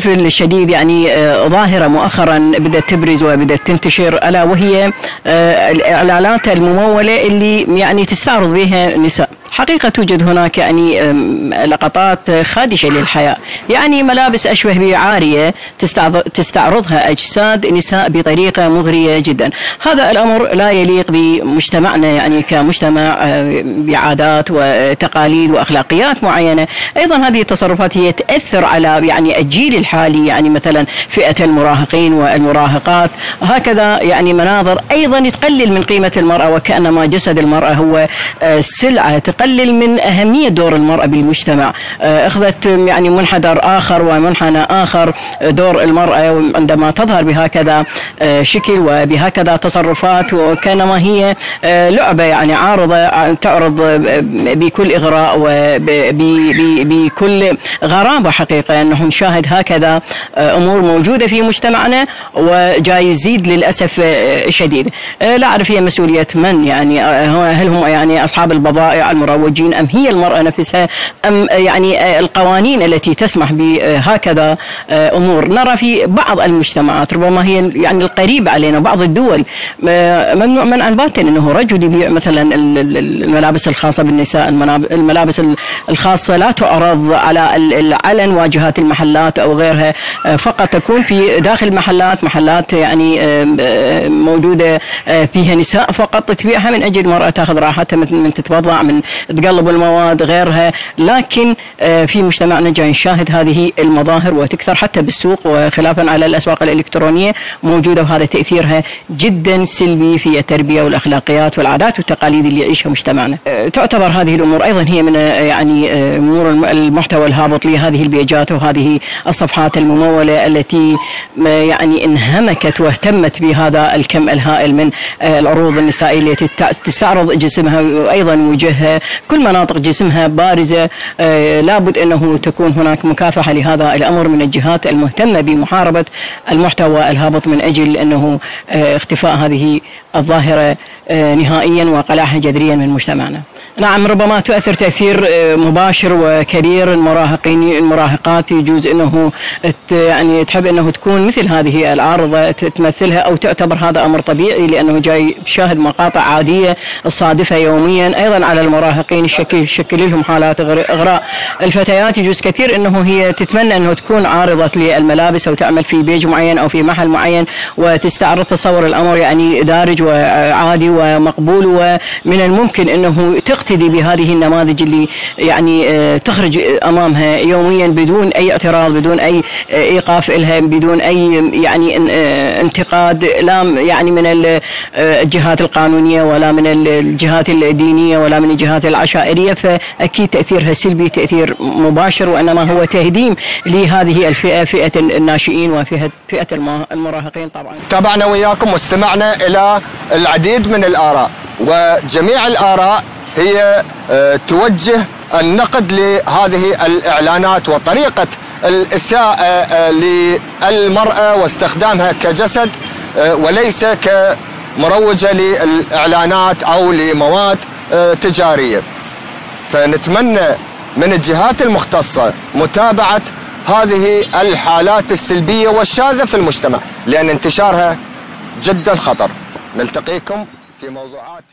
الشديد يعني ظاهرة مؤخرا بدأت تبرز وبدأت تنتشر، ألا وهي الإعلانات الممولة اللي يعني تستعرض بها النساء. حقيقة توجد هناك يعني لقطات خادشة للحياة، يعني ملابس أشبه بعارية تستعرضها أجساد نساء بطريقة مغرية جدا. هذا الأمر لا يليق بمجتمعنا يعني كمجتمع بعادات وتقاليد وأخلاقيات معينة. أيضا هذه التصرفات هي تأثر على يعني الجيل الحالي، يعني مثلا فئة المراهقين والمراهقات، هكذا يعني مناظر أيضا تقلل من قيمة المرأة، وكأنما جسد المرأة هو سلعة، تقلل من أهمية دور المرأة بالمجتمع. أخذت يعني منحدر آخر ومنحنى آخر دور المرأة عندما تظهر بهكذا شكل وبهكذا تصرفات، وكانما هي لعبة يعني عارضة تعرض بكل إغراء وبكل غرابة. حقيقة أنه نشاهد هكذا أمور موجودة في مجتمعنا وجاي يزيد للأسف الشديد. لا أعرف هي مسؤولية من، يعني هل هم يعني أصحاب البضائع المروجين، أم هي المرأة نفسها، أم يعني القوانين التي تسمح بهكذا أمور. نرى في بعض المجتمعات ربما هي يعني القريب علينا بعض الدول ممنوع منعا باتا أنه رجل يبيع مثلا الملابس الخاصة بالنساء، الملابس الخاصة لا تعرض على العلن واجهات المحلات أو غيرها، فقط تكون في داخل محلات يعني موجودة فيها نساء فقط تبيعها من أجل المرأة تأخذ راحتها من تتوضع، من تقلب المواد غيرها. لكن في مجتمعنا جاي نشاهد هذه المظاهر وتكثر حتى بالسوق، وخلافا على الأسواق الإلكترونية موجودة، وهذا تأثيرها جدا سلبي في التربية والأخلاقيات والعادات والتقاليد اللي يعيشها مجتمعنا. تعتبر هذه الأمور أيضا هي من يعني أمور المحتوى الهابط لهذه البيجات وهذه الصفحات الممولة التي يعني انهمكت واهتمت بهذا الكم الهائل من العروض النسائية التي تستعرض جسمها وأيضا وجهها، كل مناطق جسمها بارزة. لابد أنه تكون هناك مكافحة لهذا الأمر من الجهات المهتمة بمحاربة المحتوى الهابط من أجل أنه اختفاء هذه الظاهرة نهائيا وقلاعها جذريا من مجتمعنا. نعم، ربما تؤثر تأثير مباشر وكبير. المراهقات يجوز أنه يعني تحب أنه تكون مثل هذه العارضة تمثلها، أو تعتبر هذا أمر طبيعي لأنه جاي تشاهد مقاطع عادية الصادفة يوميا. أيضا على المراهقين يشكل لهم حالات إغراء. الفتيات يجوز كثير أنه هي تتمنى أنه تكون عارضة للملابس أو تعمل في بيج معين أو في محل معين وتستعرض، تصور الأمر يعني دارج وعادي ومقبول، ومن الممكن أنه تقتدي بهذه النماذج اللي يعني تخرج أمامها يوميا بدون أي اعتراض، بدون أي إيقاف لها، بدون أي يعني انتقاد، لا يعني من الجهات القانونية ولا من الجهات الدينية ولا من الجهات العشائرية. فأكيد تأثيرها سلبي، تأثير مباشر، وإنما هو تهديم لهذه الفئة، فئة الناشئين وفئة المراهقين. طبعا تابعنا وياكم واستمعنا إلى العديد من الآراء، وجميع الآراء هي توجه النقد لهذه الإعلانات وطريقة الإساءة للمرأة واستخدامها كجسد وليس كمروجة للإعلانات أو لمواد تجارية. فنتمنى من الجهات المختصة متابعة هذه الحالات السلبية والشاذة في المجتمع، لأن انتشارها جدا خطر. نلتقيكم في موضوعات